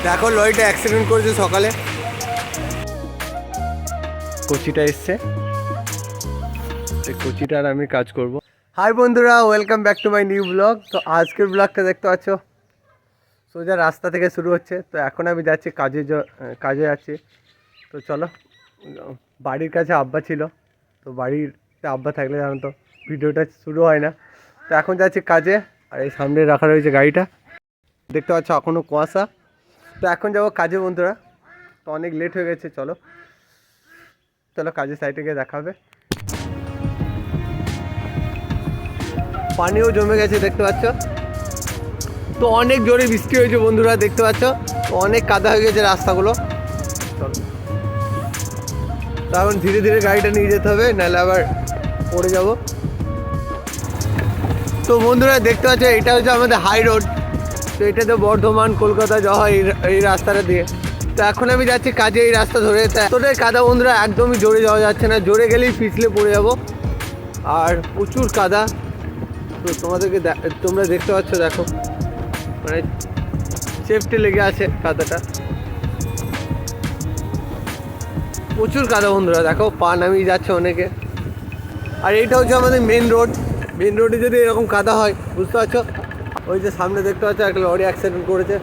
দেখো লরিটা অ্যাক্সিডেন্ট করেছে সকালে। কোচিটা এসছে, এই কোচিটার আমি কাজ করব। হাই বন্ধুরা, welcome back to my new blog. তো আজকের ব্লগটা দেখতে পাচ্ছ সোজা রাস্তা থেকে শুরু হচ্ছে। তো এখন আমি যাচ্ছি কাজে যাচ্ছি। তো চলো, বাড়ির কাছে আব্বা ছিল, তো বাড়িতে আব্বা থাকলে জানো তো ভিডিওটা শুরু হয় না। তো এখন যাচ্ছি কাজে, আর এই সামনে রাখা রয়েছে গাড়িটা, দেখতে পাচ্ছ এখনও কুয়াশা। তো এখন যাবো কাজে বন্ধুরা, তো অনেক লেট হয়ে গেছে। চলো চলো কাজের সাইডে গিয়ে দেখা হবে। পানিও জমে গেছে দেখতে পাচ্ছ, তো অনেক জোরে বৃষ্টি হয়েছে বন্ধুরা, দেখতে পাচ্ছ তো অনেক কাদা হয়ে গেছে রাস্তাগুলো। চলো, তো এখন ধীরে ধীরে গাড়িটা নিয়ে যেতে হবে, নাহলে আবার পড়ে যাব। তো বন্ধুরা দেখতে পাচ্ছ এটা হচ্ছে আমাদের হাই রোড। তো এটাতে বর্ধমান কলকাতা যাওয়া হয় এই রাস্তাটা দিয়ে। তো এখন আমি যাচ্ছি কাজে এই রাস্তা ধরে। এতটাই কাদা বন্ধুরা, একদমই জোরে যাওয়া যাচ্ছে না, জোরে গেলেই পিছলে পড়ে যাব, আর প্রচুর কাদা। তো তোমরা দেখতে পাচ্ছ, দেখো মানে সেফটি লেগে আছে কাদাটা, প্রচুর কাদা বন্ধুরা। দেখো পা নামিয়ে যাচ্ছে অনেকে। আর এইটা হচ্ছে আমাদের মেন রোডে যদি এরকম কাদা হয়, বুঝতে পারছো, ওই যে সামনে দেখতে পাচ্ছ একটা লরি অ্যাক্সিডেন্ট করেছে।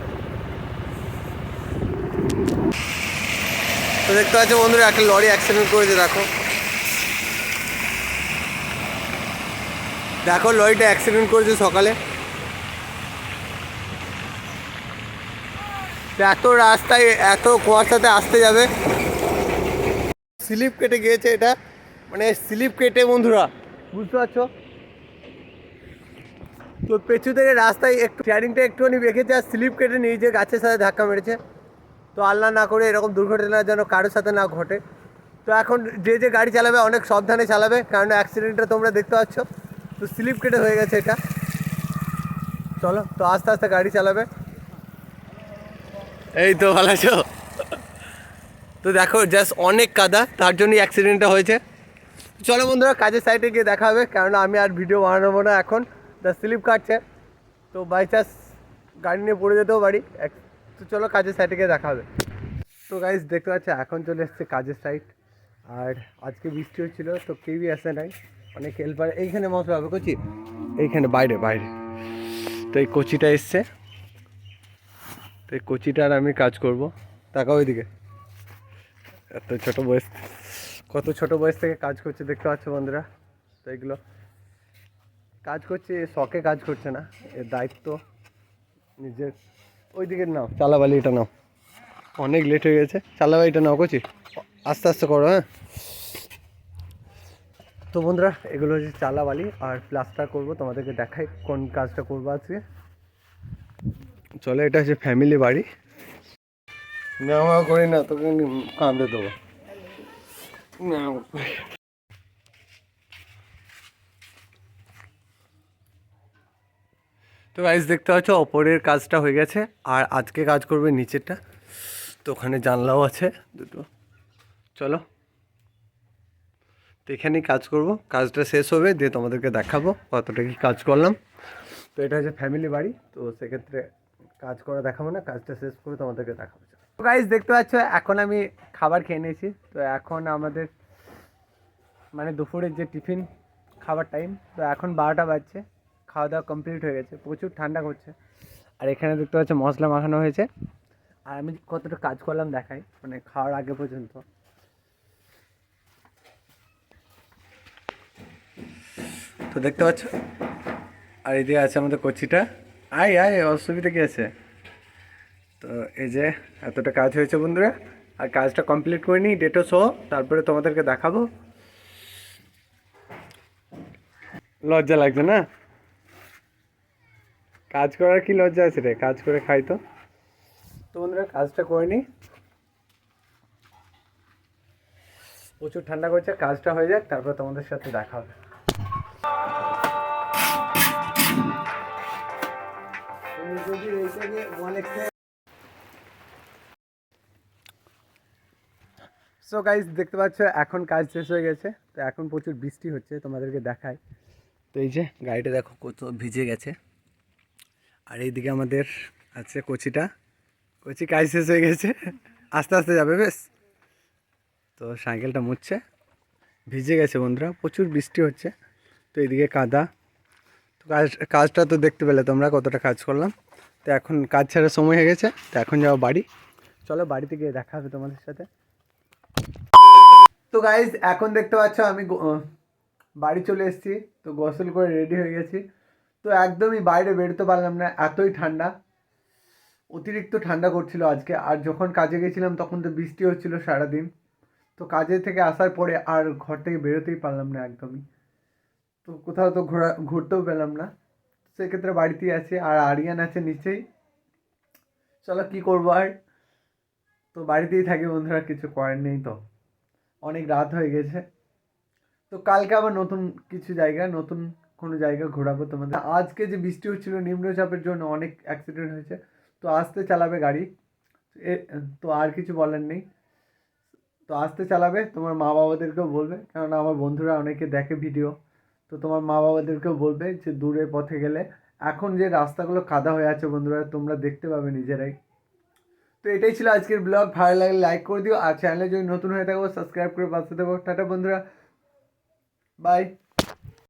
তো দেখতে পাচ্ছ বন্ধুরা একটা লরি অ্যাক্সিডেন্ট করেছে। দেখো লরিটা অ্যাক্সিডেন্ট করেছে সকালে। এত রাস্তায় এত কুয়াশাতে আসতে যাবে, স্লিপ কেটে গিয়েছে এটা, মানে স্লিপ কেটে বন্ধুরা, বুঝতে পারছো। তো পেছু থেকে রাস্তায় একটু স্টিয়ারিংটা একটুখানি বেঁকেছে, আর স্লিপ কেটে নিয়েছে, গাছের সাথে ধাক্কা মেরেছে। তো আল্লাহ না করে এরকম দুর্ঘটনা যেন কারোর সাথে না ঘটে। তো এখন যে গাড়ি চালাবে অনেক সাবধানে চালাবে, কারণ অ্যাক্সিডেন্টটা তোমরা দেখতে পাচ্ছ। তো স্লিপ কেটে হয়ে গেছে এটা। চলো, তো আস্তে আস্তে গাড়ি চালাবে। এই তো ভালো আছো? তো দেখো জাস্ট অনেক কাদা, তার জন্যই অ্যাক্সিডেন্টটা হয়েছে। চলো বন্ধুরা কাজের সাইডে গিয়ে দেখা হবে, কারণ আমি আর ভিডিও বানাবো না এখন, স্লিপ কাটছে। তো বাই চান্স গাড়ি নিয়ে পড়ে যেতেও পারি। তো চলো কাজের সাইডে গিয়ে দেখা হবে। তো গাইজ দেখতে পাচ্ছি এখন চলে এসছে কাজের সাইড, আর আজকে বৃষ্টি হচ্ছিল, তো কেউই আসে নাই, অনেক হেল্পার এইখানে মশলা হবে কচি, এইখানে বাইরে। তো এই কচিটা এসছে, তো এই কচিটার আমি কাজ করব। তাকাও ওইদিকে, কত ছোট বয়স থেকে কাজ করছে দেখতে পাচ্ছ বন্ধুরা। তো এগুলো কাজ করছে, শখে কাজ করছে না, এর দায়িত্ব নিজের। ওইদিকে নাও চালাবালিটা নাও, অনেক লেট হয়ে গেছে, চালাবালিটা নাও কচি, আস্তে আস্তে করো। হ্যাঁ, তো বন্ধুরা এগুলো হচ্ছে চালাবালি আর প্লাস্টার করব, তোমাদেরকে দেখাই কোন কাজটা করবো আজকে। চলো, এটা হচ্ছে ফ্যামিলি বাড়ি, নেওয়া করি না তোকে কামড়ে দেবো না। তো গাইস দেখতে পাচ্ছ ওপরের কাজটা হয়ে গেছে, আর আজকে কাজ করবে নিচেরটা। তো ওখানে জানলাও আছে দুটো। চলো, তো এখানেই কাজ করব, কাজটা শেষ হবে দিয়ে তোমাদেরকে দেখাবো কতটা কি কাজ করলাম। তো এটা হচ্ছে ফ্যামিলি বাড়ি, তো সেক্ষেত্রে কাজ করা দেখাবো না, কাজটা শেষ করে তোমাদেরকে দেখাবো। তো গাইস দেখতে পাচ্ছ এখন আমি খাবার খেয়ে নিয়েছি। তো এখন আমাদের মানে দুপুরের যে টিফিন খাবার টাইম, তো এখন 12টা বাজছে, খাওয়া দাওয়া কমপ্লিট হয়ে গেছে, প্রচুর ঠান্ডা করছে। আর এখানে দেখতে পাচ্ছ মশলা মাখানো হয়েছে, আর আমি কতটা কাজ করলাম দেখাই, মানে খাওয়ার আগে পর্যন্ত। তো দেখতে পাচ্ছ, আর এই যে আছে আমাদের কচিটা, আয় আয়, অসুবিধা কী আছে। তো এই যে এতটা কাজ হয়েছে বন্ধুরা, আর কাজটা কমপ্লিট করে নিই, ডেটও শো, তারপরে তোমাদেরকে দেখাবো। লজ্জা লাগছে না? কাজ করার কি লজ্জা আছে রে, কাজ করে খাই। তো তো বন্ধুরা কাজটা করে নিই, প্রচুর ঠান্ডা করছে, কাজটা হয়ে যাক তারপর তোমাদের সাথে দেখা হবে। সো গাইজ দেখতে পাচ্ছ এখন কাজ শেষ হয়ে গেছে, তো এখন প্রচুর বৃষ্টি হচ্ছে, তোমাদেরকে দেখাই। তো এই যে গাড়িটা দেখো কত ভিজে গেছে, আর এইদিকে আমাদের আছে কচিটা, বলছি কাজ শেষ হয়ে গেছে, আস্তে আস্তে যাবে বেশ। তো সাইকেলটা মুছছে, ভিজে গেছে বন্ধুরা, প্রচুর বৃষ্টি হচ্ছে। তো এদিকে কাদা। তো কাজটা তো দেখতে পেলে তোমরা কতটা কাজ করলাম। তো এখন কাজ ছাড়ার সময় হয়ে গেছে, তো এখন যাবো বাড়ি। চলো বাড়িতে গিয়ে দেখা হবে তোমাদের সাথে। তো গাইজ এখন দেখতে পাচ্ছ আমি বাড়ি চলে এসেছি। তো গোসল করে রেডি হয়ে গেছি। তো একদমই বাইরে বেরোতে পারলাম না, এতই ঠান্ডা, অতিরিক্ত ঠান্ডা করছিল আজকে। আর যখন কাজে গেছিলাম তখন তো বৃষ্টি হচ্ছিল সারাদিন। তো কাজে থেকে আসার পরে আর ঘর থেকে বেরোতেই পারলাম না একদমই। তো কোথাও তো ঘুরতেও পেলাম না। সেক্ষেত্রে বাড়িতেই আছি, আর আরিয়ান আছে নিচেই। চলো কী করবো আর, তো বাড়িতেই থাকি বন্ধুরা, কিছু করার নেই। তো অনেক রাত হয়ে গেছে। তো কালকে আবার নতুন কিছু জায়গা, নতুন কোনো জায়গা ঘোরাবো তোমাদের। আজকে যে বৃষ্টি হচ্ছিল নিম্নচাপের জন্য অনেক অ্যাক্সিডেন্ট হয়েছে। তো আস্তে চালাবে গাড়ি, তো আর কিছু বলার নেই। তো আস্তে চালাবে, তোমার মা বাবাদেরকেও বলবে, কারণ আমার বন্ধুরা অনেকে দেখে ভিডিও। তো তোমার মা বাবাদেরকেও বলবে যে দূরে পথে গেলে, এখন যে রাস্তাগুলো কাদা হয়ে আছে বন্ধুরা, তোমরা দেখতে পাবে নিজেরাই। তো এটাই ছিল আজকের ব্লগ। ভালো লাগলে লাইক করে দিও, আর চ্যানেলে যদি নতুন হয়ে থাকো সাবস্ক্রাইব করে পাশে দেবো। টাটা বন্ধুরা, বাই।